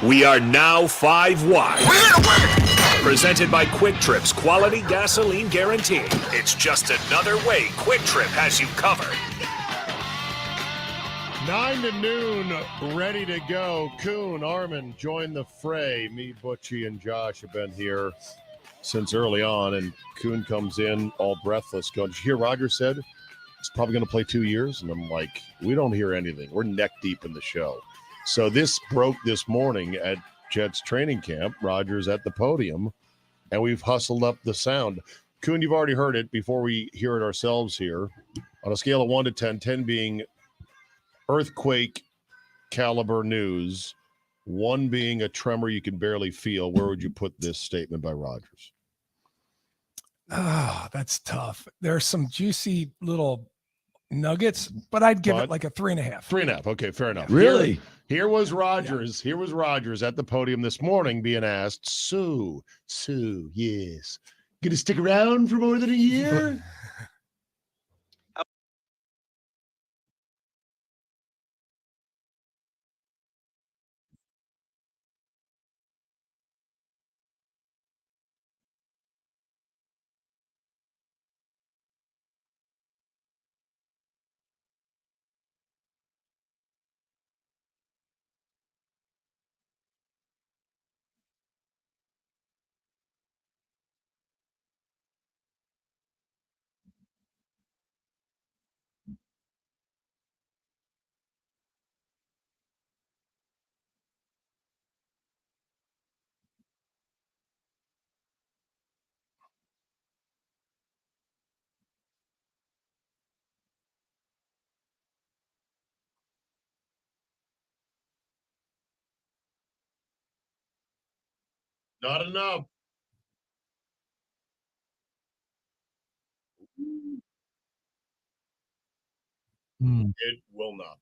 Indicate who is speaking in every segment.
Speaker 1: We are now 5 wide. Presented by Quick Trip's quality gasoline guarantee. It's just another way Quick Trip has you covered.
Speaker 2: 9 to noon, ready to go. Kuhn, Armin, join the fray. Me, Butchie, and Josh have been here since early on, and Kuhn comes in all breathless going, did you hear Roger said he's probably going to play 2 years? And I'm like, we don't hear anything. We're neck deep in the show. So this broke this morning at Jets training camp. Roger's at the podium, and we've hustled up the sound. Kuhn, you've already heard it before we hear it ourselves here. On a scale of 1 to 10, 10 being earthquake caliber news, 1 being a tremor you can barely feel, where would you put this statement by Rodgers?
Speaker 3: Oh, that's tough. There's some juicy little nuggets, but I'd give it like a 3.5.
Speaker 2: 3.5. Okay, fair enough.
Speaker 4: Really?
Speaker 2: Here was Rodgers. Yeah. Here was Rodgers at the podium this morning being asked, Sue, yes. Gonna stick around for more than a year? Not enough. It will not be.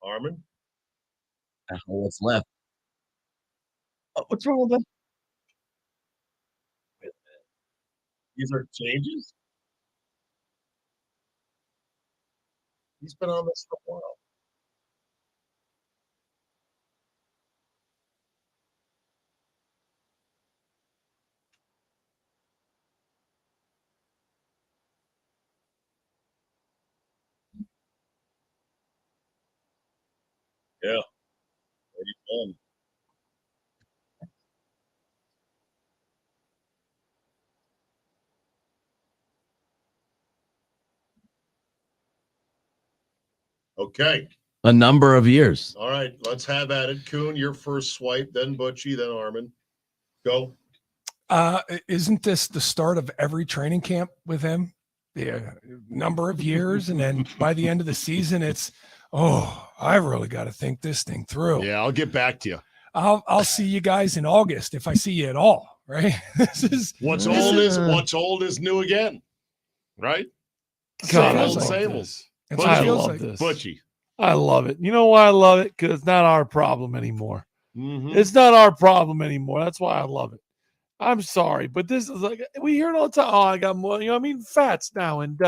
Speaker 2: Armin?
Speaker 4: What's left? What's wrong with that?
Speaker 2: These are changes? He's been on this for a while. Yeah. Fun. Okay.
Speaker 4: A number of years.
Speaker 2: All right, let's have at it. Kuhn, your first swipe, then Butchie, then Armin. Go.
Speaker 3: Isn't this the start of every training camp with him? The number of years, and then by the end of the season, it's, I really got to think this thing through.
Speaker 2: Yeah, I'll get back to you.
Speaker 3: I'll see you guys in August if I see you at all. Right? This is
Speaker 2: what's old is new again. Right?
Speaker 5: God,
Speaker 2: same old.
Speaker 5: I love this.
Speaker 2: Butchie.
Speaker 5: I love it. You know why I love it? Because it's not our problem anymore.
Speaker 2: Mm-hmm.
Speaker 5: It's not our problem anymore. That's why I love it. I'm sorry, but this is like, we hear it all the time. Oh, I got more, fats now, and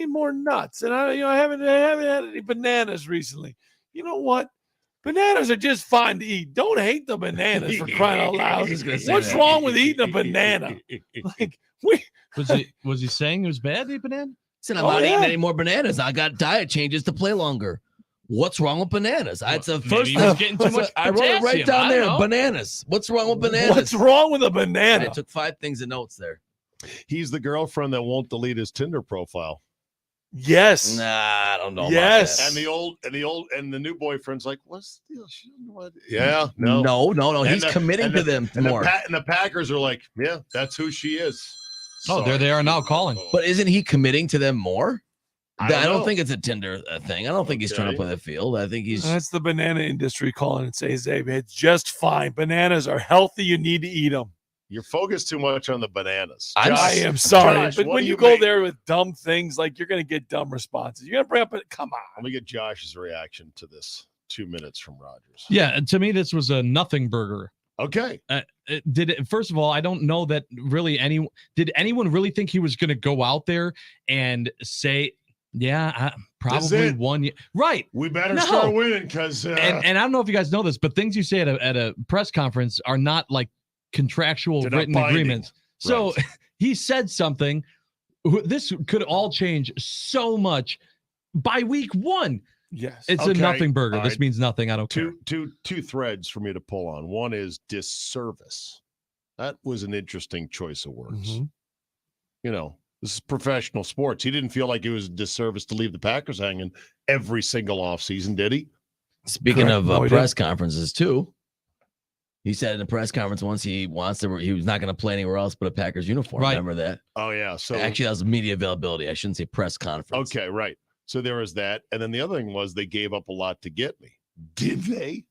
Speaker 5: more nuts. And I haven't had any bananas recently. You know what? Bananas are just fine to eat. Don't hate the bananas, for crying out loud. What's wrong with eating a banana?
Speaker 6: Was he saying it was bad to eat banana?
Speaker 4: Said I'm not eating any more bananas. I got diet changes to play longer. What's wrong with bananas? It's the first
Speaker 6: time getting too much
Speaker 4: I wrote it right down there. Bananas. What's wrong with bananas?
Speaker 5: What's wrong with a banana?
Speaker 4: I took 5 things of notes there.
Speaker 2: He's the girlfriend that won't delete his Tinder profile.
Speaker 5: Yes.
Speaker 4: Nah, I don't know.
Speaker 5: Yes.
Speaker 4: About
Speaker 2: that. And the new boyfriend's like, what's the deal? She doesn't know what. Yeah.
Speaker 4: No. He's committing to them more.
Speaker 2: And the Packers are like, yeah, that's who she is.
Speaker 6: Oh, there they are now calling.
Speaker 4: But isn't he committing to them more? I don't
Speaker 2: know.
Speaker 4: think it's a Tinder thing. I don't think he's trying to play the field. I think he's.
Speaker 5: That's the banana industry calling and saying, "Hey, it's just fine. Bananas are healthy. You need to eat them."
Speaker 2: You're focused too much on the bananas.
Speaker 5: I am sorry,
Speaker 2: Josh,
Speaker 5: but when you go there with dumb things, like you're going to get dumb responses. You're going to bring up come on.
Speaker 2: Let me get Josh's reaction to this. 2 minutes from Rodgers.
Speaker 6: Yeah, to me, this was a nothing burger.
Speaker 2: Okay.
Speaker 6: First of all, I don't know that really did anyone really think he was going to go out there and say, yeah, probably
Speaker 2: it.
Speaker 6: 1 year. Right.
Speaker 2: We better
Speaker 6: No.
Speaker 2: start winning because
Speaker 6: And I don't know if you guys know this, but things you say at a press conference are not like contractual
Speaker 2: They're not
Speaker 6: written
Speaker 2: binding.
Speaker 6: agreements. So
Speaker 2: Right.
Speaker 6: he said something. This could all change so much by week 1.
Speaker 5: Yes.
Speaker 6: It's
Speaker 2: Okay.
Speaker 6: a nothing burger.
Speaker 2: All
Speaker 6: This
Speaker 2: right.
Speaker 6: means nothing. I don't care.
Speaker 2: two threads for me to pull on. One is disservice. That was an interesting choice of words.
Speaker 5: Mhm.
Speaker 2: You know, this is professional sports. He didn't feel like it was a disservice to leave the Packers hanging every single offseason, did he?
Speaker 4: Speaking
Speaker 5: Correct.
Speaker 4: of
Speaker 5: No, he
Speaker 4: press conferences too, he said in a press conference once he was not going to play anywhere else but a Packers uniform.
Speaker 6: Right.
Speaker 4: Remember that?
Speaker 2: Oh, yeah. So
Speaker 4: Actually, that was media availability. I shouldn't say press conference.
Speaker 2: okay, right. So there was that. And then the other thing was they gave up a lot to get me. Did they?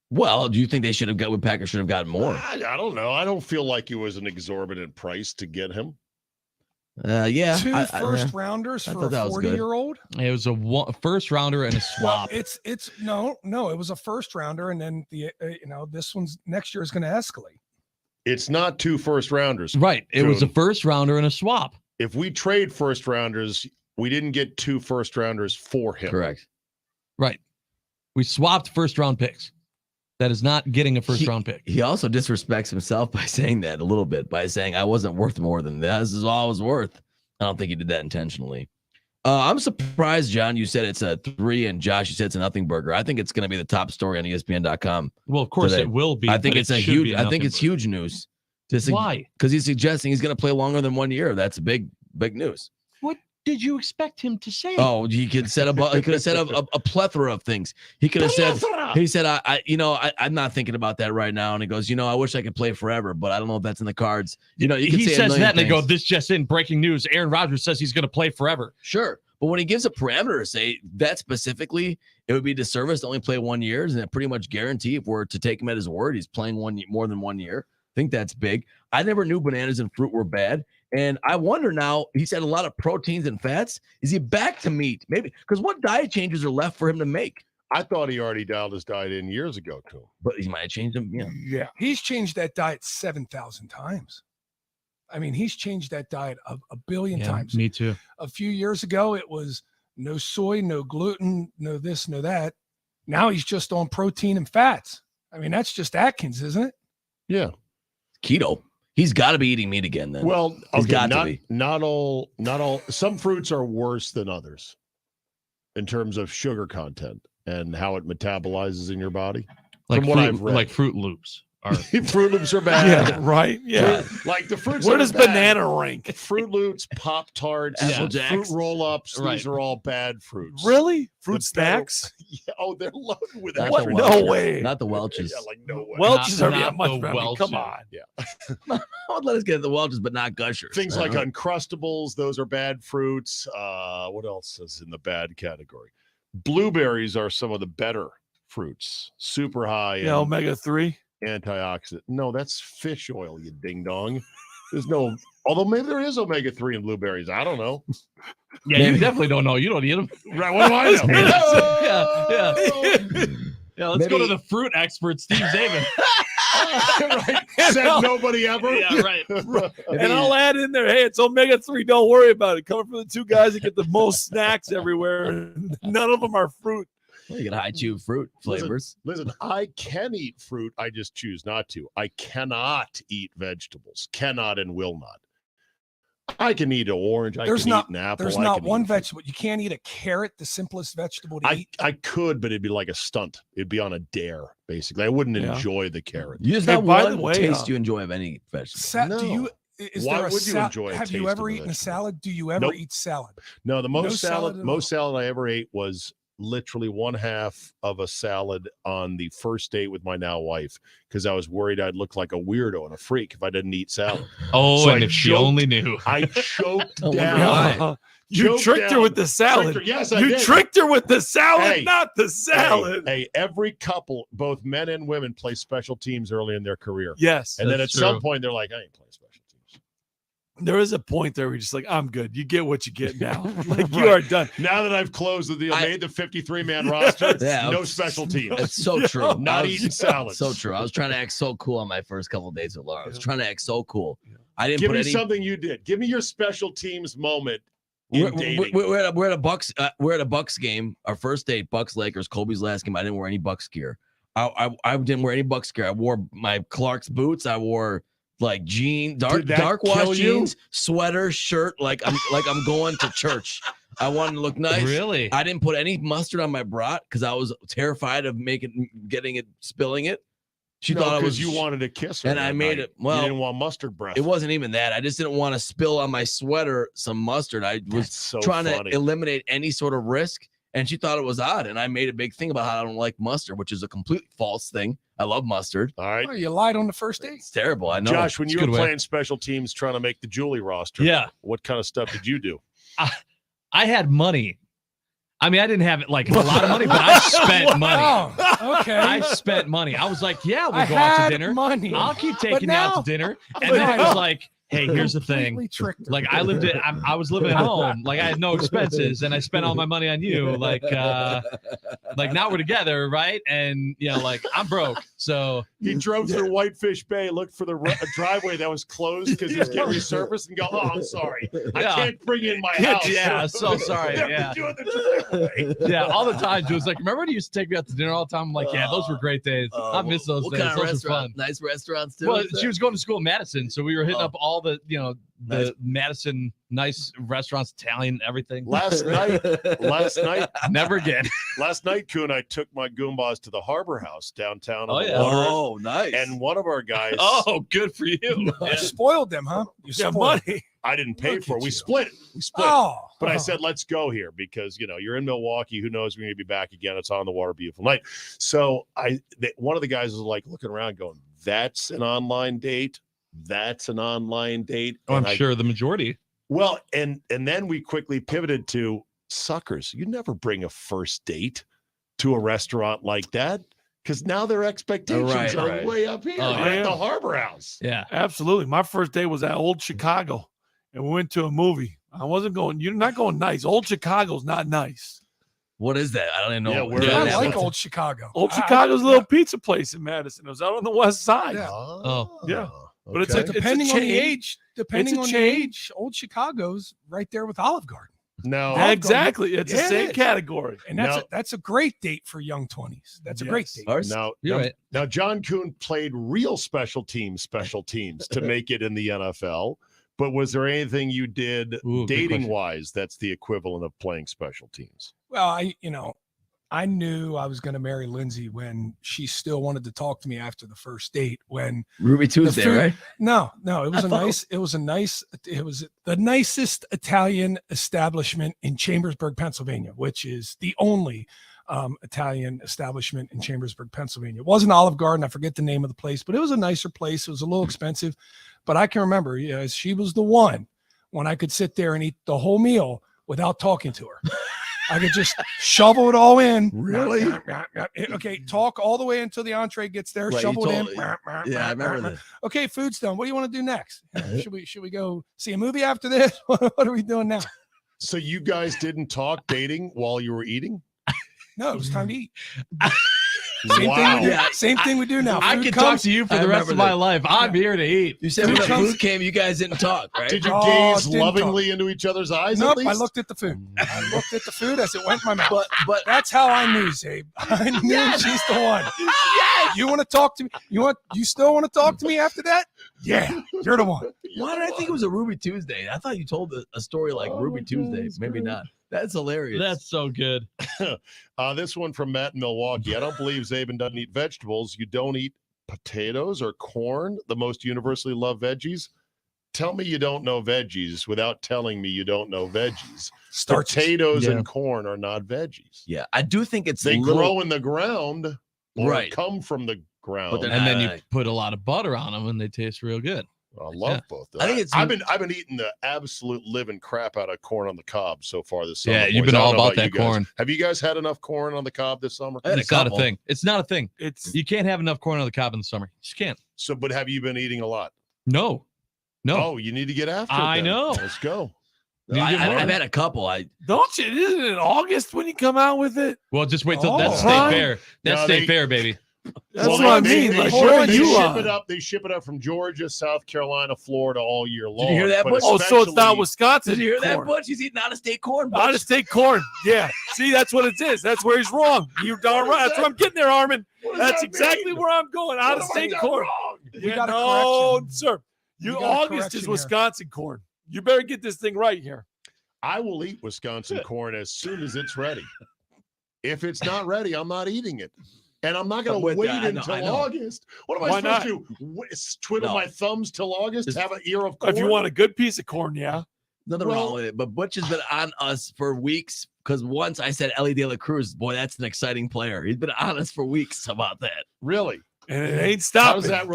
Speaker 4: Well, do you think they should have got? Packers should have gotten more?
Speaker 2: I don't know. I don't feel like it was an exorbitant price to get him.
Speaker 4: Yeah.
Speaker 3: Two
Speaker 4: I-
Speaker 3: first rounders
Speaker 4: I
Speaker 3: for
Speaker 4: thought
Speaker 3: a
Speaker 4: that was good.
Speaker 3: 40-year-old.
Speaker 6: It was a first rounder and a
Speaker 3: Well,
Speaker 6: swap.
Speaker 3: it's no, it was a first rounder, and then this one's next year is going to escalate.
Speaker 2: It's not 2 first rounders.
Speaker 6: Right. It was a
Speaker 2: Coon.
Speaker 6: first rounder and a swap.
Speaker 2: If we trade first rounders, we didn't get 2 first rounders for him.
Speaker 4: Correct.
Speaker 6: Right. We swapped first round picks. That is not getting a first round pick.
Speaker 4: He also disrespects himself by saying that a little bit, by saying I wasn't worth more than this. This is all I was worth. I don't think he did that intentionally. I'm surprised, John, you said it's a 3, and Josh, you said it's a nothing burger. I think it's going to be the top story on ESPN.com.
Speaker 6: Well, of course
Speaker 4: today.
Speaker 6: it will be.
Speaker 4: I think
Speaker 6: but
Speaker 4: it's
Speaker 6: it
Speaker 4: a
Speaker 6: should
Speaker 4: huge.
Speaker 6: be
Speaker 4: I think
Speaker 6: nothing
Speaker 4: it's
Speaker 6: burger.
Speaker 4: huge news.
Speaker 6: Why?
Speaker 4: Because he's suggesting he's going to play longer than 1 year. That's big news.
Speaker 6: What did you expect him to say?
Speaker 4: Oh, he could set up. He could have said a plethora of things. He could have said. He said, I'm not thinking about that right now. And he goes, I wish I could play forever, but I don't know if that's in the cards. You could
Speaker 6: he
Speaker 4: say a
Speaker 6: says
Speaker 4: million
Speaker 6: that, and they go,
Speaker 4: things.
Speaker 6: "This just in, breaking news: Aaron Rodgers says he's going to play forever."
Speaker 4: Sure. But when he gives a parameter to say that specifically, it would be a disservice to only play 1 year. And it pretty much guarantee if we're to take him at his word, he's playing more than 1 year. I think that's big. I never knew bananas and fruit were bad. And I wonder now, he said a lot of proteins and fats. Is he back to meat? Maybe. Because what diet changes are left for him to make?
Speaker 2: I thought he already dialed his diet in years ago, too.
Speaker 4: But he might have changed them. Yeah.
Speaker 5: Yeah.
Speaker 3: He's changed that diet 7,000 times. I mean, he's changed that diet a billion times.
Speaker 6: Me too.
Speaker 3: A few years ago, it was no soy, no gluten, no this, no that. Now he's just on protein and fats. I mean, that's just Atkins, isn't it?
Speaker 2: Yeah.
Speaker 4: Keto. He's got to be eating meat again then.
Speaker 2: Well,
Speaker 4: He's
Speaker 2: okay,
Speaker 4: got to be.
Speaker 2: not all. Some fruits are worse than others in terms of sugar content and how it metabolizes in your body.
Speaker 6: Like
Speaker 2: From what
Speaker 6: fruit,
Speaker 2: I've read.
Speaker 6: like Fruit Loops. Are,
Speaker 2: Fruit Loops are bad.
Speaker 5: Yeah. Right. Yeah.
Speaker 2: Like the fruits.
Speaker 5: Where
Speaker 2: that
Speaker 5: does
Speaker 2: are bad.
Speaker 5: banana rank?
Speaker 2: Fruit Loops, Pop Tarts,
Speaker 4: Apple
Speaker 2: fruit
Speaker 4: Jacks.
Speaker 2: roll-ups.
Speaker 6: Right.
Speaker 2: These are all bad fruits.
Speaker 5: Really? Fruit
Speaker 2: The better-
Speaker 5: snacks?
Speaker 2: Yeah, oh, they're loaded with
Speaker 4: Not
Speaker 2: extra
Speaker 4: the
Speaker 5: What?
Speaker 2: sugar.
Speaker 5: No way.
Speaker 4: Not the Welch's.
Speaker 2: Yeah, like no way.
Speaker 5: Welch's are
Speaker 6: not
Speaker 5: yeah, much
Speaker 6: the
Speaker 5: better. I mean, come on.
Speaker 6: Welch's.
Speaker 4: I would let us get the Welch's, but not Gushers.
Speaker 2: Things like
Speaker 4: Uh-huh.
Speaker 2: Uncrustables, those are bad fruits. What else is in the bad category? Blueberries are some of the better fruits. Super high in
Speaker 5: Yeah, omega-3.
Speaker 2: antioxidant. No, that's fish oil, you ding dong. There's no, although maybe there is omega-3 in blueberries. I don't know.
Speaker 6: yeah, you definitely don't know. You don't eat them.
Speaker 2: Right? What do I know?
Speaker 6: Yeah. Yeah, let's go to
Speaker 4: Maybe-
Speaker 6: the fruit expert, Steve Zabin.
Speaker 2: Right. Said nobody ever.
Speaker 6: Yeah, right.
Speaker 5: And I'll add in there, hey, it's omega-3. Don't worry about it. Coming from the two guys that get the most snacks everywhere. And none of them are fruit.
Speaker 4: You get high chew fruit flavors.
Speaker 2: Listen, I can eat fruit. I just choose not to. I cannot eat vegetables. Cannot and will not. I can eat an orange. I
Speaker 3: There's
Speaker 2: can
Speaker 3: not-
Speaker 2: eat an apple.
Speaker 3: There's
Speaker 2: I
Speaker 3: not
Speaker 2: can
Speaker 3: one
Speaker 2: eat fruit.
Speaker 3: vegetable. You can't eat a carrot, the simplest vegetable to eat.
Speaker 2: I could, but it'd be like a stunt. It'd be on a dare, basically. I wouldn't
Speaker 5: Yeah.
Speaker 2: enjoy the carrot.
Speaker 4: You just
Speaker 5: Hey,
Speaker 4: not
Speaker 5: by
Speaker 4: one
Speaker 5: the way,
Speaker 4: taste you enjoy of any vegetable.
Speaker 3: Do you?
Speaker 2: No.
Speaker 3: Is
Speaker 2: Why
Speaker 3: there a
Speaker 2: would you enjoy a
Speaker 3: Have
Speaker 2: taste
Speaker 3: you
Speaker 2: of
Speaker 3: ever
Speaker 2: a
Speaker 3: eaten a
Speaker 2: vegetable?
Speaker 3: salad? Do you ever
Speaker 2: Nope.
Speaker 3: eat salad?
Speaker 2: No, the
Speaker 3: No
Speaker 2: most
Speaker 3: salad at
Speaker 2: most salad I ever ate was literally one half of a salad on the first date with my now wife because I was worried I'd look like a weirdo and a freak if I didn't eat salad.
Speaker 6: Oh,
Speaker 2: So
Speaker 6: and
Speaker 2: I
Speaker 6: if she
Speaker 2: choked-
Speaker 6: only knew.
Speaker 2: I choked
Speaker 4: I wonder
Speaker 2: down.
Speaker 4: why.
Speaker 5: You
Speaker 2: Choked
Speaker 5: tricked her
Speaker 2: down.
Speaker 5: with the salad.
Speaker 2: Tricked her. Yes, I
Speaker 5: You
Speaker 2: did.
Speaker 5: tricked her with the salad,
Speaker 2: Hey,
Speaker 5: not the salad.
Speaker 2: Hey, every couple, both men and women, play special teams early in their career.
Speaker 5: Yes.
Speaker 2: And then at
Speaker 6: That's
Speaker 2: some
Speaker 6: true.
Speaker 2: point, they're like, I ain't playing special teams.
Speaker 5: there is a point there where you're just like, I'm good. You get what you get now. Like you are done.
Speaker 2: Now that I've closed the deal, made the 53-man roster,
Speaker 4: Yeah,
Speaker 2: no special teams.
Speaker 4: It's so true.
Speaker 2: Not eating salads.
Speaker 4: So true. I was trying to act so cool on my first couple of dates with Laura. I was trying to act so cool. I didn't
Speaker 2: Give
Speaker 4: put
Speaker 2: me
Speaker 4: any.
Speaker 2: something you did. Give me your special teams moment in dating.
Speaker 4: We're at a Bucks. We're at a Bucks game. Our first date, Bucks Lakers. Kobe's last game. I didn't wear any Bucks gear. I didn't wear any Bucks gear. I wore my Clark's boots. I wore like dark wash jeans, sweater, shirt. Like I'm going to church. I wanted to look nice.
Speaker 6: Really?
Speaker 4: I didn't put any mustard on my brat because I was terrified of spilling it. She thought I was.
Speaker 2: You wanted to kiss her,
Speaker 4: and I made it. Well,
Speaker 2: you didn't want mustard breath.
Speaker 4: It wasn't even that. I just didn't want to spill on my sweater some mustard. I was trying to eliminate any sort of risk, and she thought it was odd. And I made a big thing about how I don't like mustard, which is a complete false thing. I love mustard.
Speaker 2: All right,
Speaker 3: Oh, you lied on the first date.
Speaker 4: It's terrible. I know.
Speaker 2: Josh, when
Speaker 6: It's
Speaker 2: you
Speaker 6: a
Speaker 2: were
Speaker 6: good way.
Speaker 2: playing special teams, trying to make the Julie roster,
Speaker 6: Yeah.
Speaker 2: what kind of stuff did you do?
Speaker 6: I had money. I mean, I didn't have like a lot of money, but I spent money.
Speaker 3: Oh, okay.
Speaker 6: I spent money. I was like, yeah, we'll
Speaker 3: I
Speaker 6: go out
Speaker 3: had
Speaker 6: to dinner.
Speaker 3: money.
Speaker 6: I'll keep
Speaker 3: But
Speaker 6: taking you out
Speaker 3: now-
Speaker 6: to dinner.
Speaker 3: but
Speaker 6: And then it
Speaker 3: now-
Speaker 6: was like, hey, here's the thing.
Speaker 3: Completely tricked her.
Speaker 6: Like I was living at home. Like I had no expenses and I spent all my money on you. Like now we're together, right? And like I'm broke. So
Speaker 2: He drove through Whitefish Bay, looked for the driveway that was closed because he was getting resurfaced, and go, "Oh, I'm sorry, I
Speaker 6: Yeah.
Speaker 2: can't bring you in my house."
Speaker 6: yeah, so sorry. Yeah.
Speaker 2: Doing the driveway.
Speaker 6: Yeah, all the time. She was like, remember when you used to take me out to dinner all the time? I'm like, yeah, those were great days. I miss those
Speaker 4: What
Speaker 6: days.
Speaker 4: kind of
Speaker 6: Those were
Speaker 4: restaurant?
Speaker 6: fun.
Speaker 4: Nice restaurants too.
Speaker 6: Well, she was going to school in Madison, so we were hitting up all the, the
Speaker 4: Nice.
Speaker 6: Madison nice restaurants, Italian, everything.
Speaker 2: Last night,
Speaker 6: Never again.
Speaker 2: Coon, I took my Goombas to the Harbor House downtown on
Speaker 6: Oh,
Speaker 2: the
Speaker 6: yeah.
Speaker 2: water,
Speaker 4: Oh, nice.
Speaker 2: and one of our guys,
Speaker 6: Oh, good for you.
Speaker 3: You
Speaker 6: Yeah.
Speaker 3: spoiled them, huh? You
Speaker 5: Yeah,
Speaker 3: spoiled
Speaker 5: money.
Speaker 2: I didn't pay
Speaker 3: Look
Speaker 2: for.
Speaker 3: at
Speaker 2: We
Speaker 3: you.
Speaker 2: split it.
Speaker 3: Oh,
Speaker 2: But I said, let's go here because, you're in Milwaukee. Who knows when you're going to be back again? It's on the water. Beautiful night. So one of the guys was like looking around going, that's an online date. That's an online date.
Speaker 6: Oh, I'm
Speaker 2: And
Speaker 6: sure the majority.
Speaker 2: Well, and then we quickly pivoted to suckers. You never bring a first date to a restaurant like that because now their expectations are
Speaker 4: Right.
Speaker 2: way up here.
Speaker 6: Oh,
Speaker 2: You're at
Speaker 5: yeah.
Speaker 2: the Harbor House.
Speaker 6: Yeah.
Speaker 5: Absolutely. My first day was at Old Chicago, and we went to a movie. I wasn't going. You're not going nice. Old Chicago's not nice.
Speaker 4: What is that? I don't even know.
Speaker 2: Yeah,
Speaker 4: what
Speaker 2: where
Speaker 4: it
Speaker 3: I
Speaker 2: is
Speaker 4: is.
Speaker 3: like
Speaker 2: that?
Speaker 3: old Chicago.
Speaker 5: Old
Speaker 3: I-
Speaker 5: Chicago's a little pizza place in Madison. It was out on the west side.
Speaker 3: Yeah.
Speaker 6: Oh,
Speaker 5: yeah. But it's
Speaker 2: okay.
Speaker 5: a-
Speaker 3: Depending on the
Speaker 5: chain.
Speaker 3: age, depending on the
Speaker 5: chain.
Speaker 3: age, Old Chicago's right there with Olive Garden,
Speaker 2: No.
Speaker 3: Yeah.
Speaker 5: Exactly. It's
Speaker 3: Yeah,
Speaker 5: the
Speaker 3: it
Speaker 5: same
Speaker 3: is.
Speaker 5: category.
Speaker 3: and
Speaker 2: Now-
Speaker 3: that's a great date for young 20s. That's a great
Speaker 5: Yes.
Speaker 3: date.
Speaker 4: Ours?
Speaker 2: Now,
Speaker 6: You're
Speaker 2: now,
Speaker 6: right.
Speaker 2: now, John Kuhn played real special teams to make it in the NFL. But was there anything you did
Speaker 6: Ooh, good
Speaker 2: dating
Speaker 6: question.
Speaker 2: wise that's the equivalent of playing special teams?
Speaker 3: Well, I knew I was going to marry Lindsay when she still wanted to talk to me after the first date. When
Speaker 4: Ruby Tuesday,
Speaker 3: food-
Speaker 4: right?
Speaker 3: no, it was it was the nicest Italian establishment in Chambersburg, Pennsylvania, which is the only Italian establishment in Chambersburg, Pennsylvania. It wasn't Olive Garden. I forget the name of the place, but it was a nicer place. It was a little expensive, but I can remember, she was the one when I could sit there and eat the whole meal without talking to her. I could just shovel it all in.
Speaker 2: Really?
Speaker 3: Okay, talk all the way until the entree gets there.
Speaker 4: Right, you
Speaker 3: shovel it in.
Speaker 4: told- Yeah, I remember that.
Speaker 3: Okay, food's done. What do you want to do next? Should we go see a movie after this? What are we doing now?
Speaker 2: So you guys didn't talk dating while you were eating?
Speaker 3: No, it was time to eat.
Speaker 2: Wow.
Speaker 3: Same thing we do now.
Speaker 6: I
Speaker 3: Food
Speaker 6: can talk
Speaker 3: comes-
Speaker 6: to you for
Speaker 4: I
Speaker 6: the rest
Speaker 4: remember
Speaker 6: of my
Speaker 4: that.
Speaker 6: life. I'm here to eat.
Speaker 4: You said when the
Speaker 3: comes-
Speaker 4: food came, you guys didn't talk, right?
Speaker 2: Did you
Speaker 3: Oh,
Speaker 2: gaze
Speaker 3: didn't
Speaker 2: lovingly into each other's eyes
Speaker 3: Nope,
Speaker 2: at least?
Speaker 3: I looked at the food. I looked at the food as it went in my mouth.
Speaker 4: But
Speaker 3: That's how I knew, Zabe. I knew she's the one. Yes. You want to talk to me? You still want to talk to me after that? Yeah, you're the one.
Speaker 4: why did I think it was a Ruby Tuesday? I thought you told a story like
Speaker 2: Oh,
Speaker 4: Ruby
Speaker 2: my
Speaker 4: Tuesday.
Speaker 2: goodness,
Speaker 4: Maybe
Speaker 2: man.
Speaker 4: not. That's hilarious.
Speaker 6: That's so good.
Speaker 2: This one from Matt in Milwaukee. I don't believe Zabin doesn't eat vegetables. You don't eat potatoes or corn, the most universally loved veggies. Tell me you don't know veggies without telling me you don't know veggies.
Speaker 3: Starches.
Speaker 2: Potatoes
Speaker 6: Yeah.
Speaker 2: and corn are not veggies.
Speaker 4: yeah. I do think it's
Speaker 2: They
Speaker 4: little,
Speaker 2: grow in the ground or
Speaker 4: Right.
Speaker 2: come from the ground.
Speaker 4: But they're
Speaker 6: And then you
Speaker 4: not-
Speaker 6: put a lot of butter on them and they taste real good.
Speaker 2: I love
Speaker 6: Yeah.
Speaker 2: both.
Speaker 4: I think it's-
Speaker 2: I've been eating the absolute living crap out of corn on the cob so far this summer.
Speaker 6: Yeah, you've
Speaker 2: boys.
Speaker 6: been
Speaker 2: I don't
Speaker 6: all
Speaker 2: know
Speaker 6: about that
Speaker 2: you guys.
Speaker 6: corn.
Speaker 2: Have you guys had enough corn on the cob this summer?
Speaker 4: I had a
Speaker 6: It's not a
Speaker 4: couple.
Speaker 6: thing. It's not a thing.
Speaker 5: It's
Speaker 6: You can't have enough corn on the cob in the summer. You just can't.
Speaker 2: So, but have you been eating a lot?
Speaker 6: No. No,
Speaker 2: Oh, you need to get after it.
Speaker 6: I
Speaker 2: then.
Speaker 6: know.
Speaker 2: Let's go.
Speaker 4: I've had a couple.
Speaker 5: Don't you? Isn't it August when you come out with it?
Speaker 6: well, just wait till
Speaker 3: Oh.
Speaker 6: that's state
Speaker 5: Prime?
Speaker 6: fair. That's
Speaker 2: No,
Speaker 6: state
Speaker 2: they-
Speaker 6: fair, baby.
Speaker 5: That's
Speaker 2: Well,
Speaker 5: what I
Speaker 2: they-
Speaker 5: mean.
Speaker 2: They,
Speaker 5: Like,
Speaker 2: ship,
Speaker 5: where are
Speaker 2: they
Speaker 5: you
Speaker 2: ship
Speaker 5: on?
Speaker 2: it up. They ship it up from Georgia, South Carolina, Florida all year long.
Speaker 4: you hear that,
Speaker 2: but
Speaker 4: Butch?
Speaker 5: Oh, so it's not
Speaker 2: especially-
Speaker 5: Wisconsin.
Speaker 4: Did you hear that,
Speaker 5: corn.
Speaker 4: Butch? He's eating out of state corn. Butch.
Speaker 5: Out of state corn. Yeah. See, that's what it is. That's where he's wrong. You're darn right. That's what I'm getting there, Armin.
Speaker 2: What does
Speaker 5: That's
Speaker 2: that
Speaker 5: exactly
Speaker 2: mean?
Speaker 5: where I'm going. Out of
Speaker 2: What have I
Speaker 5: state
Speaker 2: done
Speaker 5: corn.
Speaker 2: wrong?
Speaker 3: We got a
Speaker 5: no,
Speaker 3: correction.
Speaker 5: sir.
Speaker 3: We got a
Speaker 5: August
Speaker 3: correction
Speaker 5: is
Speaker 3: here.
Speaker 5: Wisconsin corn. You better get this thing right here.
Speaker 2: I will eat Wisconsin corn as soon as it's ready. If it's not ready, I'm not eating it. And I'm not going
Speaker 4: I'm
Speaker 2: to
Speaker 4: with
Speaker 2: wait
Speaker 4: you. I know,
Speaker 2: until
Speaker 4: I know.
Speaker 2: August. What am I
Speaker 5: Why
Speaker 2: supposed
Speaker 5: not?
Speaker 2: to do? Twiddle
Speaker 4: No.
Speaker 2: my thumbs till August?
Speaker 4: Just-
Speaker 2: Have an ear of corn?
Speaker 5: If you want a good piece of corn, yeah.
Speaker 4: Nothing
Speaker 2: Well-
Speaker 4: wrong with it. But Butch has been on us for weeks because once I said Ellie De La Cruz, boy, that's an exciting player. He's been on us for weeks about that.
Speaker 2: Really?
Speaker 5: And it ain't
Speaker 2: How
Speaker 5: stopping.
Speaker 2: does that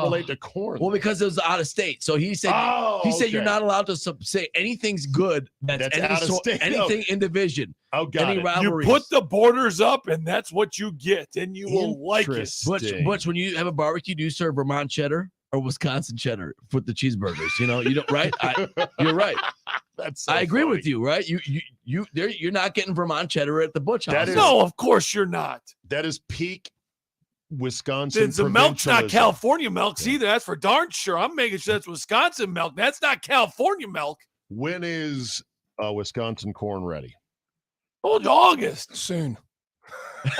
Speaker 2: relate to corn?
Speaker 4: Well, because it was out of state. So he said you're
Speaker 2: okay.
Speaker 4: not allowed to say anything's good
Speaker 2: That's out of state.
Speaker 4: anything in division,
Speaker 2: Oh, got
Speaker 4: any
Speaker 2: it.
Speaker 5: You
Speaker 4: rivalries.
Speaker 5: put the borders up, and that's what you get, and you will like it.
Speaker 2: Interesting.
Speaker 4: Butch, when you have a barbecue, do you serve Vermont cheddar or Wisconsin cheddar with the cheeseburgers? You know, you don't, right? You're right.
Speaker 2: That's so
Speaker 4: I agree
Speaker 2: funny.
Speaker 4: with you, right? You're not getting Vermont cheddar at the Butch house.
Speaker 2: That is-
Speaker 5: No, of course you're not.
Speaker 2: That is peak Wisconsin.
Speaker 5: The milk's not
Speaker 2: provincialism.
Speaker 5: California milk either. That's for darn sure. I'm making sure that's Wisconsin milk. That's not California milk.
Speaker 2: When is Wisconsin corn ready?
Speaker 5: Oh, August.
Speaker 3: Soon.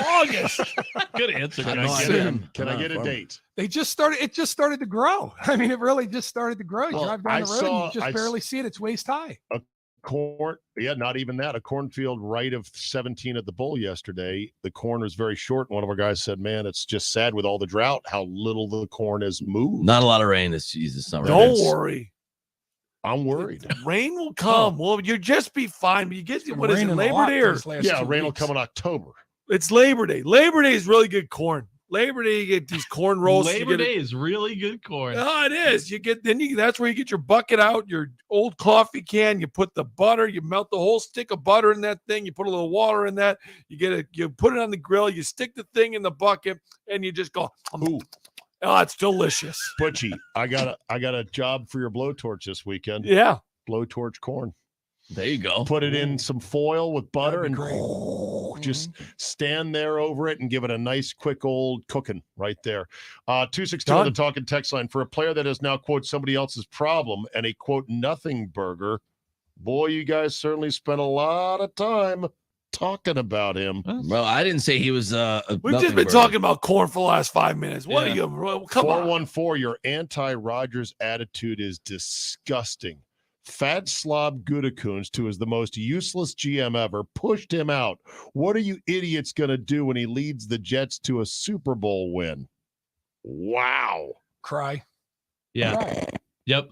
Speaker 5: August.
Speaker 6: Good answer.
Speaker 4: I
Speaker 2: Can
Speaker 4: know,
Speaker 2: I
Speaker 4: I
Speaker 2: get
Speaker 4: am.
Speaker 2: it? Can I
Speaker 4: I'm
Speaker 2: get a
Speaker 4: from-
Speaker 2: date?
Speaker 3: They just started. It just started to grow. I mean, it really just started to grow. You
Speaker 2: Well,
Speaker 3: drive down
Speaker 2: I
Speaker 3: the road,
Speaker 2: saw-
Speaker 3: and you
Speaker 2: I
Speaker 3: just
Speaker 2: s-
Speaker 3: barely see it. It's waist high.
Speaker 2: Corn, yeah, not even that. A cornfield right of 17 at the Bull yesterday. The corn was very short. And one of our guys said, "Man, it's just sad with all the drought how little the corn has moved."
Speaker 4: Not a lot of rain this summer.
Speaker 5: Don't
Speaker 2: is.
Speaker 5: worry.
Speaker 2: I'm worried.
Speaker 5: Rain will come. Well, you'll just be fine. But you get
Speaker 3: It's been
Speaker 5: what is it?
Speaker 3: raining a
Speaker 5: Labor
Speaker 3: lot
Speaker 5: Day or
Speaker 3: these last
Speaker 2: Yeah,
Speaker 3: 2
Speaker 2: rain will
Speaker 3: weeks.
Speaker 2: come in October.
Speaker 5: it's Labor Day. Labor Day is really good corn. Labor Day, you get these corn rolls. you
Speaker 6: Labor
Speaker 5: get
Speaker 6: Day is really good corn.
Speaker 5: Oh, it is. You get that's where you get your bucket out, your old coffee can. You put the butter, you melt the whole stick of butter in that thing. You put a little water in that. You put it on the grill. You stick the thing in the bucket, and you just go.
Speaker 2: Ooh,
Speaker 5: Oh, it's delicious.
Speaker 2: Butchie, I got a job for your blowtorch this weekend.
Speaker 5: Yeah.
Speaker 2: Blowtorch corn.
Speaker 4: There you go.
Speaker 2: Put it in some foil with butter
Speaker 3: That'd
Speaker 2: and
Speaker 3: be great.
Speaker 2: just stand there over it and give it a nice quick old cooking right there. 262 on the
Speaker 5: Done.
Speaker 2: talking text line. For a player that is now quote somebody else's problem and a quote nothing burger, boy, you guys certainly spent a lot of time talking about him.
Speaker 4: Well, I didn't say he was.
Speaker 5: We've just been talking about corn for the last 5 minutes. What
Speaker 4: Yeah.
Speaker 5: are you? Come on.
Speaker 2: 414, your anti-Rogers attitude is disgusting. Fat slob Gutekunst, who is the most useless GM ever, pushed him out. What are you idiots going to do when he leads the Jets to a Super Bowl win? Wow.
Speaker 3: Cry.
Speaker 6: Yeah. Yep.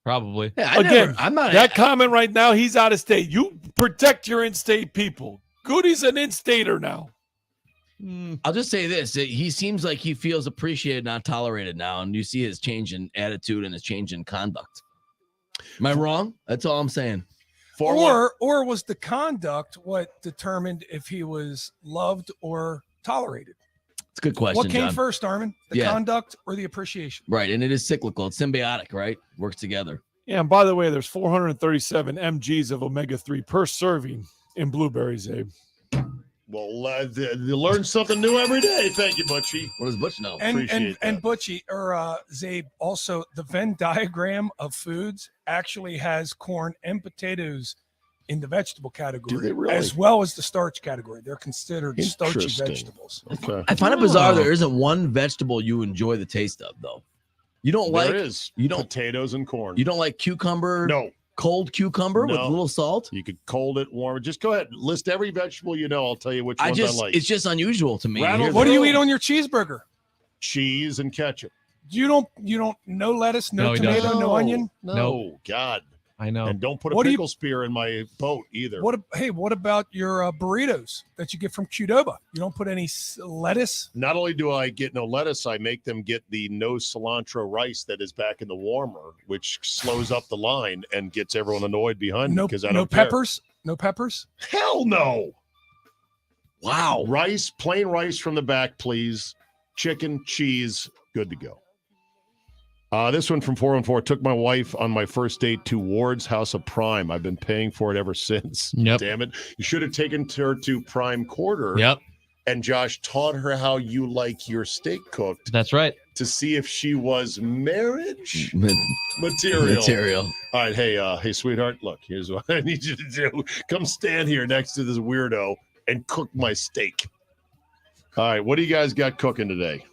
Speaker 6: Probably.
Speaker 4: Yeah,
Speaker 5: Again,
Speaker 4: I'm not.
Speaker 5: That comment right now, he's out of state. You protect your in-state people. Goody's an in-stater now.
Speaker 4: I'll just say this: that he seems like he feels appreciated, not tolerated now, and you see his change in attitude and his change in conduct. Am I wrong? That's all I'm saying.
Speaker 3: Or was the conduct what determined if he was loved or tolerated?
Speaker 4: It's a good question.
Speaker 3: What came
Speaker 4: John.
Speaker 3: first, Armin? The
Speaker 4: Yeah.
Speaker 3: conduct or the appreciation?
Speaker 4: Right, and it is cyclical. It's symbiotic, right? Works together.
Speaker 5: Yeah, and by the way, there's 437 mgs of omega-3 per serving in blueberries, Abe.
Speaker 2: Well, you learn something new every day. Thank you, Butchie.
Speaker 4: What does Butch know?
Speaker 3: And
Speaker 2: Appreciate
Speaker 3: and
Speaker 2: that.
Speaker 3: Butchie or Zabe, also the Venn diagram of foods actually has corn and potatoes in the vegetable category,
Speaker 2: they really?
Speaker 3: as well as the starch category. They're considered starchy
Speaker 2: Interesting.
Speaker 3: vegetables.
Speaker 2: Okay.
Speaker 4: I find it bizarre there isn't one vegetable you enjoy the taste of, though. You don't like
Speaker 2: There is
Speaker 4: you don't
Speaker 2: potatoes and corn.
Speaker 4: you don't like cucumber,
Speaker 2: No,
Speaker 4: cold cucumber with a
Speaker 2: No.
Speaker 4: little salt.
Speaker 2: you could cold it, warm it. Just go ahead. List every vegetable you know. I'll tell you which ones I like.
Speaker 4: It's just unusual to me.
Speaker 2: Rattle
Speaker 4: Here's
Speaker 3: What do you
Speaker 2: Bro.
Speaker 3: eat on your cheeseburger?
Speaker 2: Cheese and ketchup.
Speaker 3: You don't no lettuce, no,
Speaker 6: No, he
Speaker 3: tomato,
Speaker 6: doesn't.
Speaker 3: no onion.
Speaker 2: No,
Speaker 6: Nope.
Speaker 2: God.
Speaker 6: I know.
Speaker 2: And don't put a
Speaker 3: What do you-
Speaker 2: pickle spear in my boat either.
Speaker 3: What about your burritos that you get from Qdoba? You don't put any lettuce.
Speaker 2: Not only do I get no lettuce, I make them get the no cilantro rice that is back in the warmer, which slows up the line and gets everyone annoyed behind me
Speaker 3: No,
Speaker 2: because I
Speaker 3: no
Speaker 2: don't care.
Speaker 3: peppers. No peppers.
Speaker 2: Hell no.
Speaker 4: Wow.
Speaker 2: Rice, plain rice from the back, please. Chicken, cheese, good to go. This one from 414. Took my wife on my first date to Ward's House of Prime. I've been paying for it ever since.
Speaker 6: Yep.
Speaker 2: Damn it. You should have taken her to Prime Quarter.
Speaker 6: Yep.
Speaker 2: And Josh taught her how you like your steak cooked
Speaker 6: That's right.
Speaker 2: to see if she was marriage material. All right. Hey, sweetheart, look, here's what I need you to do. Come stand here next to this weirdo and cook my steak. All right. What do you guys got cooking today?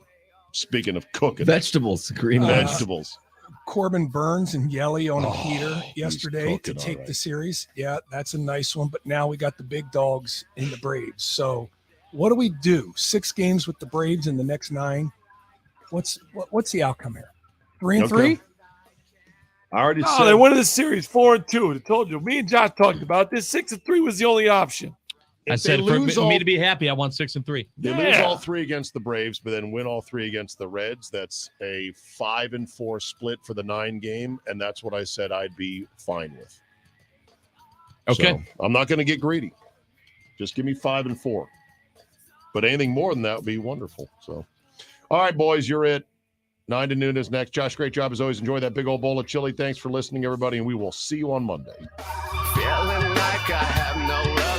Speaker 2: Speaking of cooking.
Speaker 4: Vegetables, green
Speaker 2: Vegetables.
Speaker 3: Corbin Burns and Yelly on a
Speaker 2: Oh,
Speaker 3: heater
Speaker 2: he's
Speaker 3: yesterday to
Speaker 2: cooking, all
Speaker 3: take
Speaker 2: right.
Speaker 3: the series. Yeah, that's a nice one. But now we got the big dogs in the Braves. So what do we do? 6 games with the Braves in the next 9. What's the outcome here? 3-3?
Speaker 2: Okay. I already
Speaker 5: No,
Speaker 2: said
Speaker 5: they won the series 4-2. I told you. Me and Josh talked about this. 6-3 was the only option.
Speaker 6: I
Speaker 2: if
Speaker 6: said
Speaker 2: they
Speaker 6: for
Speaker 2: lose
Speaker 6: me
Speaker 2: all-
Speaker 6: to be happy, I want 6-3.
Speaker 2: They lose
Speaker 5: Yeah.
Speaker 2: all 3 against the Braves, but then win all 3 against the Reds. That's a 5-4 split for the 9 game, and that's what I said I'd be fine with.
Speaker 6: Okay.
Speaker 2: So, I'm not going to get greedy. Just give me 5-4. But anything more than that would be wonderful. So, all right, boys, you're it. 9 to noon is next. Josh, great job as always. Enjoy that big old bowl of chili. Thanks for listening, everybody, and we will see you on Monday.
Speaker 7: Feeling like I have no love.